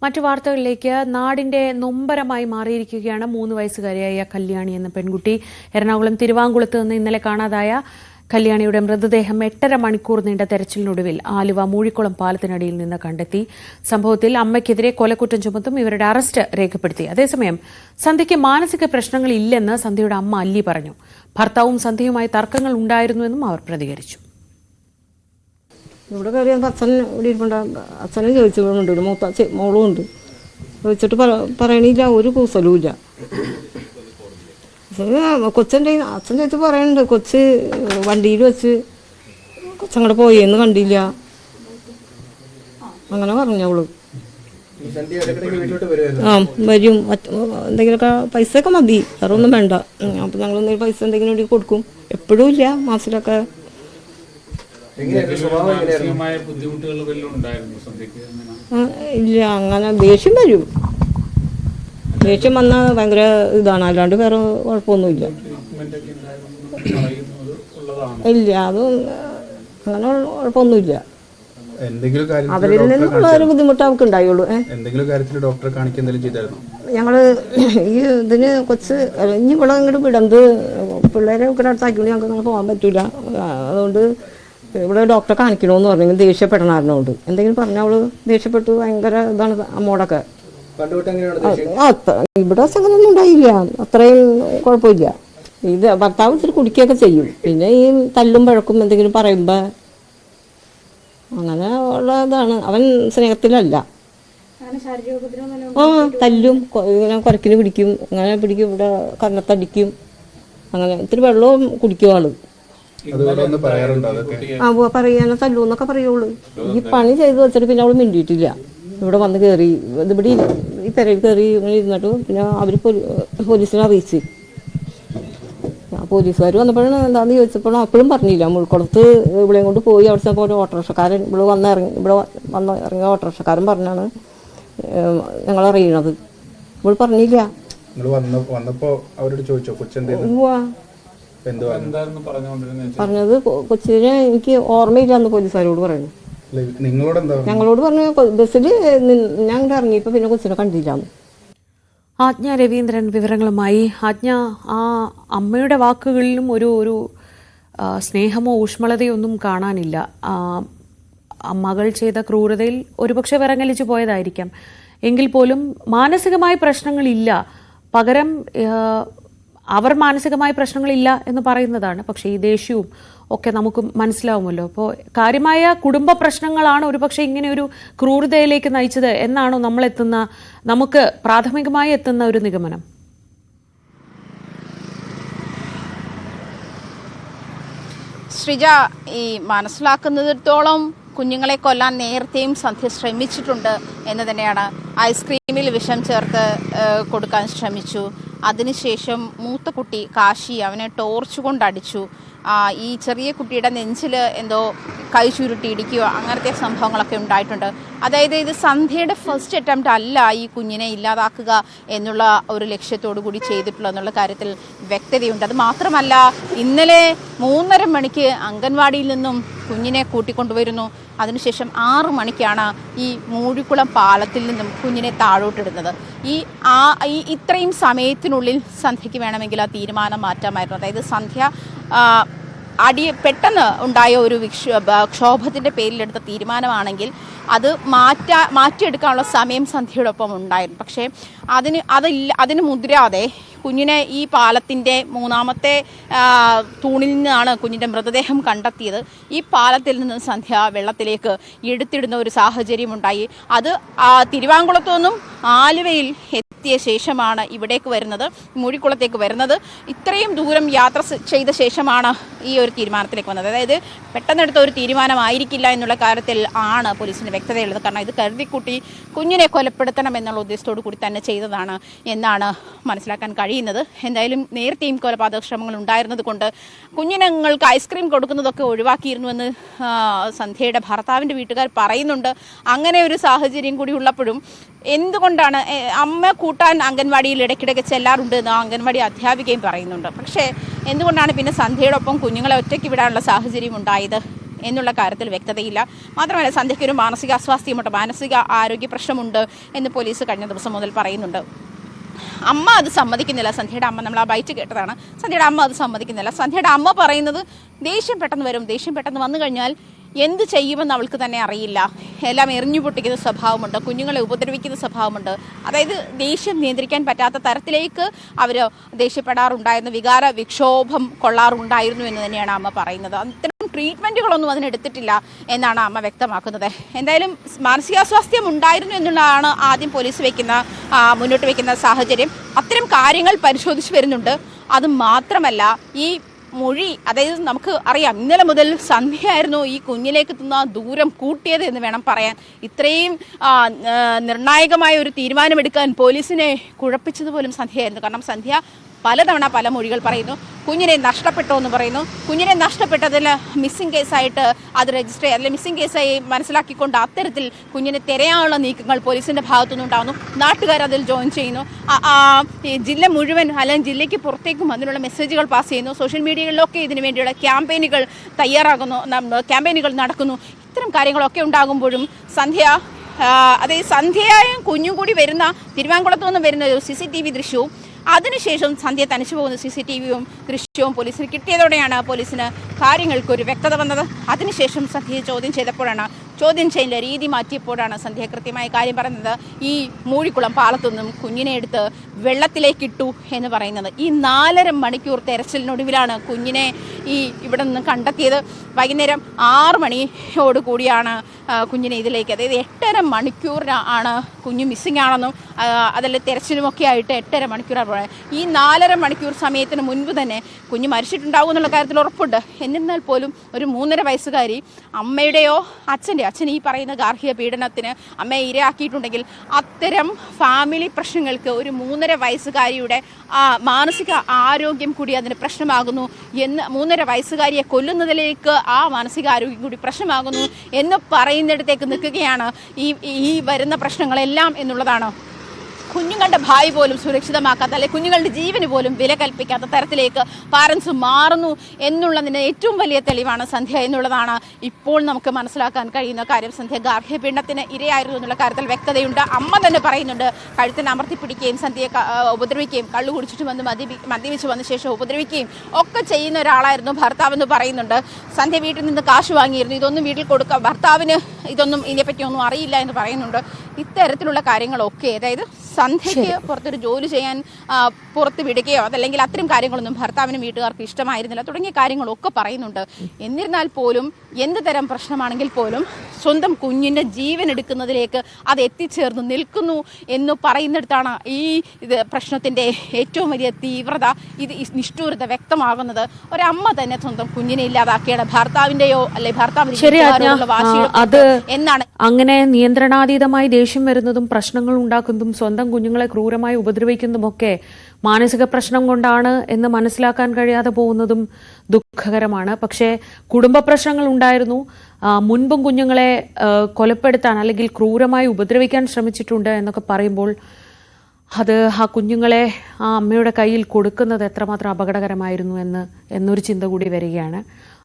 മറ്റു വാർത്തകളിലേക്ക്. നാടിന്റെ നൊമ്പരമായി മാറിയിരിക്കുകയാണ് 3 വയസ്സുകാരിയായ കല്യാണി എന്ന പെൺകുട്ടി. എറണാകുളം തിരുവാങ്കുളത്ത് നിന്ന് ഇന്നലെ കാണാതായ കല്യാണിയുടെ മൃതദേഹം 8.5 മണിക്കൂർ നീണ്ട തെരച്ചിലിനൊടുവിൽ ആലുവ മൂഴിക്കുളം പാലത്തിനടിയിൽ നിന്ന് കണ്ടെത്തി. സംഭവത്തിൽ അമ്മയ്ക്കെതിരെ കൊലക്കുറ്റം ചുമത്തും ഇവരുടെ അറസ്റ്റ് രേഖപ്പെടുത്തി. അതേസമയം സന്ധ്യയ്ക്ക് മാനസിക പ്രശ്നങ്ങളില്ലെന്ന് സന്ധ്യയുടെ അമ്മ അല്ലി പറഞ്ഞു. ഭർത്താവും സന്ധ്യയുമായി തർക്കങ്ങൾ ഉണ്ടായിരുന്നുവെന്നും അവർ പ്രതികരിച്ചു. ഇവിടെ കയറിയാൽ അച്ഛൻ ഇവിടെ ഇരിപ്പുണ്ട്. അച്ഛനെ ചോദിച്ചിട്ടുണ്ട്, ഒരു മൂത്ത മോളും ഉണ്ട്. ചോദിച്ചിട്ട് പറയണില്ല, ഒരു കൂസലും ഇല്ല. കൊച്ചൻ്റെ അച്ഛൻ ചോദിച്ച് പറയുന്നുണ്ട്, കൊച്ച് വണ്ടിയിൽ വെച്ച് കൊച്ചങ്ങടെ പോയെന്ന് കണ്ടില്ല, അങ്ങനെ പറഞ്ഞവള്. ആ വരും, എന്തെങ്കിലുമൊക്കെ പൈസയൊക്കെ മതി, വേറെ ഒന്നും വേണ്ട. അപ്പം ഞങ്ങൾ എന്തെങ്കിലും പൈസ എന്തെങ്കിലും വേണ്ടി കൊടുക്കും. എപ്പോഴും ഇല്ല, മാസത്തിലൊക്കെ. ഇല്ല, അങ്ങനെ ദേഷ്യം വരും. ദേഷ്യം വന്നാൽ ഭയങ്കര ഇതാണ്, അല്ലാണ്ട് വേറെ കുഴപ്പമൊന്നുമില്ല. ഇല്ല, അത് അങ്ങനെ കുഴപ്പമൊന്നുമില്ല. അവരിൽ നിന്നുള്ള ഒരു ബുദ്ധിമുട്ട് അവർക്ക് ഉണ്ടായുള്ളൂ. ഞങ്ങള് ഈ ഇതിന് കൊച്ച് ഇനി ഇവിടെ ഇങ്ങോട്ട് വിടന്ത് പിള്ളേരെ ഇവിടെ അടുത്താക്കിക്കൊണ്ട് ഞങ്ങൾക്ക് അങ്ങനെ പോകാൻ പറ്റൂല. അതുകൊണ്ട് ഇവിടെ ഡോക്ടറെ കാണിക്കണമെന്ന് പറഞ്ഞു. ദേഷ്യപ്പെടണാരനോട് എന്തെങ്കിലും പറഞ്ഞാൽ അവള് ദേഷ്യപ്പെട്ടു. ഭയങ്കര ഇതാണ് അമ്മോടൊക്കെ. ഇവിടെ അങ്ങനെയൊന്നും ഉണ്ടായില്ല, അത്രയും കുഴപ്പമില്ല. ഇത് ഭർത്താവ് ഇത്തിരി കുടിക്കുകയൊക്കെ ചെയ്യും. പിന്നെ ഈ തല്ലും പഴക്കും എന്തെങ്കിലും പറയുമ്പോ അങ്ങനെ ഉള്ള ഇതാണ്. അവൻ സ്നേഹത്തിലല്ല. ആ തല്ലും, ഇങ്ങനെ കുരക്കിന് പിടിക്കും, അങ്ങനെ പിടിക്കും, ഇവിടെ കന്നത്തടിക്കും, അങ്ങനെ ഇത്തിരി വെള്ളവും കുടിക്കും ആള്. പറയാനോ തല്ലൂന്നൊക്കെ പറയുള്ളൂ. ഈ പണി ചെയ്ത് വെച്ചിട്ട് പിന്നെ അവള് മിണ്ടിയിട്ടില്ല. ഇവിടെ വന്ന് കയറി, ഇവിടെ ഈ പെരയിൽ കയറി ഇങ്ങനെ ഇരുന്നിട്ട് പിന്നെ അവർ പോലീസിനെ അറിയിച്ച്. പോലീസുകാർ വന്നപ്പോഴാണ് എന്താണെന്ന് ചോദിച്ചപ്പോഴും അപ്പോഴും പറഞ്ഞില്ല. മുൾക്കുളത്ത് ഇവിടെയും കൊണ്ട് പോയി. അവിടെ ചെന്നപ്പോൾ ഒരു ഓട്ടോറിക്ഷക്കാരൻ ഇവിടെ വന്ന് ഇറങ്ങിയ ഓട്ടോറിക്ഷക്കാരൻ പറഞ്ഞാണ് ഞങ്ങളറിയണത്. ഇവിടെ പറഞ്ഞില്ല. പറഞ്ഞത് കൊച്ചിനെ എനിക്ക് ഓർമ്മയില്ല എന്ന് പോലീസുകാരോട് പറയുന്നു. ഞങ്ങളോട് പറഞ്ഞു ബസ്സിൽ ഞാൻ ഇറങ്ങിയപ്പോ പിന്നെ കൊച്ചിനെ കണ്ടില്ല. ആജ്ഞ രവീന്ദ്രൻ വിവരങ്ങളുമായി. ആജ്ഞ, ആ അമ്മയുടെ വാക്കുകളിലും ഒരു സ്നേഹമോ ഊഷ്മളതയോ ഒന്നും കാണാനില്ല. മകൾ ചെയ്ത ക്രൂരതയിൽ ഒരുപക്ഷെ വിറങ്ങലിച്ചു പോയതായിരിക്കാം. എങ്കിൽ പോലും മാനസികമായ പ്രശ്നങ്ങളില്ല, പകരം അവർ മാനസികമായ പ്രശ്നങ്ങളില്ല എന്ന് പറയുന്നതാണ്. പക്ഷേ ഈ ദേഷ്യവും ഒക്കെ നമുക്ക് മനസ്സിലാവുമല്ലോ. അപ്പോൾ കാര്യമായ കുടുംബ പ്രശ്നങ്ങളാണ് ഒരുപക്ഷെ ഇങ്ങനെ ഒരു ക്രൂരതയിലേക്ക് നയിച്ചത് എന്നാണോ നമുക്ക് പ്രാഥമികമായി എത്തുന്ന ഒരു നിഗമനം? ശ്രീജ, ഈ മനസ്സിലാക്കുന്നിടത്തോളം കുഞ്ഞുങ്ങളെ കൊല്ലാൻ നേരത്തെയും സന്ധ്യ ശ്രമിച്ചിട്ടുണ്ട് എന്ന് തന്നെയാണ്. ഐസ്ക്രീമിൽ വിഷം ചേർത്ത് കൊടുക്കാൻ ശ്രമിച്ചു. അതിനുശേഷം മൂത്ത കുട്ടി കാശി അവനെ ടോർച്ച് കൊണ്ടടിച്ചു. ഈ ചെറിയ കുട്ടിയുടെ നെഞ്ചിൽ എന്തോ കൈ ചുരുട്ടി ഇടിക്കുകയോ അങ്ങനത്തെ സംഭവങ്ങളൊക്കെ ഉണ്ടായിട്ടുണ്ട്. അതായത് ഇത് സന്ധ്യയുടെ ഫസ്റ്റ് അറ്റംപ്റ്റ് അല്ല ഈ കുഞ്ഞിനെ ഇല്ലാതാക്കുക എന്നുള്ള ഒരു ലക്ഷ്യത്തോടു കൂടി ചെയ്തിട്ടുള്ള എന്നുള്ള കാര്യത്തിൽ വ്യക്തതയുണ്ട്. അത് മാത്രമല്ല, ഇന്നലെ 3:30 മണിക്ക് അംഗൻവാടിയിൽ നിന്നും കുഞ്ഞിനെ കൂട്ടിക്കൊണ്ടുവരുന്നു. അതിനുശേഷം 6 മണിക്കാണ് ഈ മൂഴിക്കുളം പാലത്തിൽ നിന്നും കുഞ്ഞിനെ താഴോട്ടിടുന്നത്. ഇത്രയും സമയത്തിനുള്ളിൽ സന്ധ്യയ്ക്ക് വേണമെങ്കിൽ ആ തീരുമാനം മാറ്റാമായിരുന്നു. അതായത് സന്ധ്യ പെട്ടെന്ന് ഉണ്ടായ ഒരു ക്ഷോഭത്തിൻ്റെ പേരിലെടുത്ത തീരുമാനമാണെങ്കിൽ അത് മാറ്റിയെടുക്കാനുള്ള സമയം സന്ധ്യയോടൊപ്പം ഉണ്ടായിരുന്നു. പക്ഷേ അതിന് മുതിരാതെ കുഞ്ഞിനെ ഈ പാലത്തിൻ്റെ 3ാമത്തെ തൂണിൽ നിന്നാണ് കുഞ്ഞിൻ്റെ മൃതദേഹം കണ്ടെത്തിയത്. ഈ പാലത്തിൽ നിന്ന് സന്ധ്യ വെള്ളത്തിലേക്ക് എടുത്തിടുന്ന ഒരു സാഹചര്യമുണ്ടായി. അത് തിരുവാങ്കുളത്തു നിന്നും ആലുവയിൽ എത്തിയ ശേഷമാണ് ഇവിടേക്ക് വരുന്നത്, മൂഴിക്കുളത്തേക്ക് വരുന്നത്. ഇത്രയും ദൂരം യാത്ര ചെയ്ത ശേഷമാണ് ഈ ഒരു തീരുമാനത്തിലേക്ക് വന്നത്. അതായത് പെട്ടെന്നെടുത്ത ഒരു തീരുമാനമായിരിക്കില്ല എന്നുള്ള കാര്യത്തിൽ ആണ് പോലീസിന് വ്യക്തതയുള്ളത്. കാരണം ഇത് കരുതിക്കൂട്ടി കുഞ്ഞിനെ കൊലപ്പെടുത്തണം എന്നുള്ള ഉദ്ദേശത്തോടു കൂടി തന്നെ ചെയ്തതാണ് എന്നാണ് മനസ്സിലാക്കാൻ കഴിയുന്നത്. എന്തായാലും നേരത്തെയും കൊലപാതക ശ്രമങ്ങൾ ഉണ്ടായിരുന്നത് കൊണ്ട് കുഞ്ഞിനങ്ങൾക്ക് ഐസ്ക്രീം കൊടുക്കുന്നതൊക്കെ ഒഴിവാക്കിയിരുന്നുവെന്ന് സന്ധ്യയുടെ ഭർത്താവിൻ്റെ വീട്ടുകാർ പറയുന്നുണ്ട്. അങ്ങനെ ഒരു സാഹചര്യം കൂടി ഉള്ളപ്പോഴും എന്തുകൊണ്ടാണ് അമ്മ കൂട്ടാൻ അംഗൻവാടിയിൽ ഇടയ്ക്കിടയ്ക്ക് ചെല്ലാറുണ്ട് എന്ന് അംഗൻവാടി അധ്യാപികയും പറയുന്നുണ്ട്. പക്ഷേ എന്തുകൊണ്ടാണ് പിന്നെ സന്ധ്യയോടൊപ്പം കുഞ്ഞുങ്ങളെ ഒറ്റയ്ക്ക് വിടാനുള്ള സാഹചര്യം ഉണ്ടായത് എന്നുള്ള കാര്യത്തിൽ വ്യക്തതയില്ല. മാത്രമല്ല സന്ധ്യയ്ക്ക് ഒരു മാനസിക അസ്വാസ്ഥ്യമുണ്ട്, മാനസിക ആരോഗ്യ പ്രശ്നമുണ്ട് എന്ന് പോലീസ് കഴിഞ്ഞ ദിവസം മുതൽ പറയുന്നുണ്ട്. അമ്മ അത് സമ്മതിക്കുന്നില്ല. സന്ധ്യയുടെ അമ്മ, നമ്മൾ ആ ബൈറ്റ് കേട്ടതാണ്, സന്ധ്യയുടെ അമ്മ അത് സമ്മതിക്കുന്നില്ല. സന്ധ്യയുടെ അമ്മ പറയുന്നത് ദേഷ്യം പെട്ടെന്ന് വരും, ദേഷ്യം പെട്ടെന്ന് വന്നു കഴിഞ്ഞാൽ എന്ത് ചെയ്യുമെന്ന് അവൾക്ക് തന്നെ അറിയില്ല. എല്ലാം എറിഞ്ഞു പൊട്ടിക്കുന്ന സ്വഭാവമുണ്ട്, കുഞ്ഞുങ്ങളെ ഉപദ്രവിക്കുന്ന സ്വഭാവമുണ്ട്. അതായത് ദേഷ്യം നിയന്ത്രിക്കാൻ പറ്റാത്ത തരത്തിലേക്ക് അവർ ദേഷ്യപ്പെടാറുണ്ടായിരുന്നു, വികാര വിക്ഷോഭം കൊള്ളാറുണ്ടായിരുന്നു എന്ന് തന്നെയാണ് അമ്മ പറയുന്നത്. അത്തരം ട്രീറ്റ്മെൻറ്റുകളൊന്നും അതിനെടുത്തിട്ടില്ല എന്നാണ് അമ്മ വ്യക്തമാക്കുന്നത്. എന്തായാലും മാനസികാസ്വാസ്ഥ്യം ഉണ്ടായിരുന്നു എന്നുള്ളതാണ് ആദ്യം പോലീസ് മുന്നോട്ട് വയ്ക്കുന്ന സാഹചര്യം. അത്തരം കാര്യങ്ങൾ പരിശോധിച്ച് വരുന്നുണ്ട്. അത് മാത്രമല്ല, ഈ മൊഴി, അതായത് നമുക്ക് അറിയാം ഇന്നലെ മുതൽ സന്ധ്യയായിരുന്നു ഈ കുഞ്ഞിലേക്ക് എത്തുന്ന ദൂരം കൂട്ടിയത് എന്ന് വേണം പറയാൻ. ഇത്രയും നിർണായകമായ ഒരു തീരുമാനമെടുക്കാൻ പോലീസിനെ കുഴപ്പിച്ചതുപോലും സന്ധ്യയായിരുന്നു. കാരണം സന്ധ്യ പലതവണ പല മൊഴികൾ പറയുന്നു. കുഞ്ഞിനെ നഷ്ടപ്പെട്ടോ എന്ന് പറയുന്നു. കുഞ്ഞിനെ നഷ്ടപ്പെട്ടതിൽ മിസ്സിംഗ് കേസായിട്ട് അത് രജിസ്റ്റർ ചെയ്യുക, അല്ലെങ്കിൽ മിസ്സിംഗ് കേസായി മനസ്സിലാക്കിക്കൊണ്ട് അത്തരത്തിൽ കുഞ്ഞിനെ തിരയാനുള്ള നീക്കങ്ങൾ പോലീസിൻ്റെ ഭാഗത്തുനിന്ന് ഉണ്ടാകുന്നു. നാട്ടുകാർ അതിൽ ജോയിൻ ചെയ്യുന്നു. ജില്ല മുഴുവൻ അല്ലെങ്കിൽ ജില്ലയ്ക്ക് പുറത്തേക്കും അതിനുള്ള മെസ്സേജുകൾ പാസ് ചെയ്യുന്നു. സോഷ്യൽ മീഡിയകളിലൊക്കെ ഇതിനു വേണ്ടിയുള്ള ക്യാമ്പയിനുകൾ ക്യാമ്പയിനുകൾ നടക്കുന്നു. ഇത്തരം കാര്യങ്ങളൊക്കെ ഉണ്ടാകുമ്പോഴും അതായത് സന്ധ്യയും കുഞ്ഞും കൂടി വരുന്ന തിരുവാങ്കുളത്തു നിന്ന് വരുന്ന ഒരു CCTV ദൃശ്യവും അതിനുശേഷം സന്ധ്യ തനിച്ചു പോകുന്ന CCTVയും ദൃശ്യവും പോലീസിന് കിട്ടിയതോടെയാണ് പോലീസിന് കാര്യങ്ങൾക്കൊരു വ്യക്തത വന്നത്. അതിനുശേഷം സന്ധ്യയെ ചോദ്യം ചെയ്തപ്പോഴാണ്, ചോദ്യം ചെയ്യലിൻ്റെ രീതി മാറ്റിയപ്പോഴാണ് സന്ധ്യ കൃത്യമായ കാര്യം പറയുന്നത്. ഈ മൂഴിക്കുളം പാലത്തുനിന്നും കുഞ്ഞിനെ എടുത്ത് വെള്ളത്തിലേക്കിട്ടു എന്ന് പറയുന്നത്. ഈ 4.5 മണിക്കൂർ തെരച്ചിലിനൊടുവിലാണ് കുഞ്ഞിനെ ഇവിടെ നിന്ന് കണ്ടെത്തിയത്. വൈകുന്നേരം 6 മണിയോട് കൂടിയാണ് കുഞ്ഞിനെ ഇതിലേക്ക്, അതായത് 8.5 മണിക്കൂറിനാണ് കുഞ്ഞ് മിസ്സിംഗ് ആണെന്നും അതല്ല തെരച്ചിലുമൊക്കെ ആയിട്ട് 8.5 മണിക്കൂറാണ് പോയത്. ഈ 4.5 മണിക്കൂർ സമയത്തിന് മുൻപ് തന്നെ കുഞ്ഞ് മരിച്ചിട്ടുണ്ടാകും എന്നുള്ള കാര്യത്തിൽ ഉറപ്പുണ്ട്. എന്നിരുന്നാൽ പോലും ഒരു 3.5 വയസ്സുകാരി അമ്മയുടെയോ അച്ഛൻ ഈ പറയുന്ന ഗാർഹിക പീഡനത്തിന് അമ്മയെ ഇരയാക്കിയിട്ടുണ്ടെങ്കിൽ അത്തരം ഫാമിലി പ്രശ്നങ്ങൾക്ക് ഒരു 3.5 വയസ്സുകാരിയുടെ മാനസിക ആരോഗ്യം കൂടി അതിന് പ്രശ്നമാകുന്നു എന്ന്, 3.5 വയസ്സുകാരിയെ കൊല്ലുന്നതിലേക്ക് ആ മാനസികാരോഗ്യം കൂടി പ്രശ്നമാകുന്നു എന്ന് പറയുന്നിടത്തേക്ക് നിൽക്കുകയാണ് ഈ വരുന്ന പ്രശ്നങ്ങളെല്ലാം എന്നുള്ളതാണ്. കുഞ്ഞുങ്ങളുടെ ഭാവി പോലും സുരക്ഷിതമാക്കാത്ത, അല്ലെങ്കിൽ കുഞ്ഞുങ്ങളുടെ ജീവന് പോലും വില കൽപ്പിക്കാത്ത തരത്തിലേക്ക് പാരൻസ് മാറുന്നു എന്നുള്ളതിന് ഏറ്റവും വലിയ തെളിവാണ് സന്ധ്യ എന്നുള്ളതാണ് ഇപ്പോൾ നമുക്ക് മനസ്സിലാക്കാൻ കഴിയുന്ന കാര്യം. സന്ധ്യ ഗാർഹിക പീഡനത്തിന് ഇരയായിരുന്നു എന്നുള്ള കാര്യത്തിൽ വ്യക്തതയുണ്ട്. അമ്മ തന്നെ പറയുന്നുണ്ട്, കഴുത്തിന് അമർത്തിപ്പിടിക്കുകയും സന്ധ്യയെ ഉപദ്രവിക്കുകയും കള്ളു കുടിച്ചിട്ട് വന്ന് മദ്യപിച്ച് വന്ന ശേഷം ഉപദ്രവിക്കുകയും ഒക്കെ ചെയ്യുന്ന ഒരാളായിരുന്നു ഭർത്താവെന്ന് പറയുന്നുണ്ട്. സന്ധ്യ വീട്ടിൽ നിന്ന് കാശ് വാങ്ങിയിരുന്നു, ഇതൊന്നും വീട്ടിൽ കൊടുക്കുക, ഭർത്താവിന് ഇതൊന്നും ഇതിനെപ്പറ്റിയൊന്നും അറിയില്ല എന്ന് പറയുന്നുണ്ട്. ഇത്തരത്തിലുള്ള കാര്യങ്ങളൊക്കെ, അതായത് സന്ധ്യയ്ക്ക് പുറത്തൊരു ജോലി ചെയ്യാൻ പുറത്ത് വിടുകയോ അതല്ലെങ്കിൽ അത്തരം കാര്യങ്ങളൊന്നും ഭർത്താവിനും വീട്ടുകാർക്ക് ഇഷ്ടമായിരുന്നില്ല തുടങ്ങിയ കാര്യങ്ങളൊക്കെ പറയുന്നുണ്ട്. എന്നിരുന്നാൽ പോലും എന്ത് തരം പ്രശ്നമാണെങ്കിൽ പോലും സ്വന്തം കുഞ്ഞിൻ്റെ ജീവൻ എടുക്കുന്നതിലേക്ക് അത് എത്തിച്ചേർന്ന് നിൽക്കുന്നു എന്ന് പറയുന്നിടത്താണ് ഈ പ്രശ്നത്തിൻ്റെ ഏറ്റവും വലിയ തീവ്രത, നിഷ്ഠൂരത വ്യക്തമാകുന്നത്. ഒരമ്മ തന്നെ സ്വന്തം കുഞ്ഞിനെ ഇല്ലാതാക്കിയാണ് ഭർത്താവിൻ്റെയോ അല്ലെ ഭർത്താവിൻ്റെ വാശിയുടെ എന്നാണ്. അങ്ങനെ നിയന്ത്രണാതീതമായി ദേഷ്യം വരുന്നതും പ്രശ്നങ്ങൾ ഉണ്ടാക്കുന്നതും സ്വന്തം കുഞ്ഞുങ്ങളെ ക്രൂരമായി ഉപദ്രവിക്കുന്നതുമൊക്കെ മാനസിക പ്രശ്നം കൊണ്ടാണ് എന്ന് മനസ്സിലാക്കാൻ കഴിയാതെ പോകുന്നതും ദുഃഖകരമാണ്. പക്ഷേ കുടുംബ പ്രശ്നങ്ങൾ ഉണ്ടായിരുന്നു, മുൻപും കുഞ്ഞുങ്ങളെ കൊലപ്പെടുത്താൻ അല്ലെങ്കിൽ ക്രൂരമായി ഉപദ്രവിക്കാൻ ശ്രമിച്ചിട്ടുണ്ട് എന്നൊക്കെ പറയുമ്പോൾ അത് ആ കുഞ്ഞുങ്ങളെ ആ അമ്മയുടെ കയ്യിൽ കൊടുക്കുന്നത് എത്രമാത്രം അപകടകരമായിരുന്നു എന്നൊരു ചിന്ത കൂടി വരികയാണ്.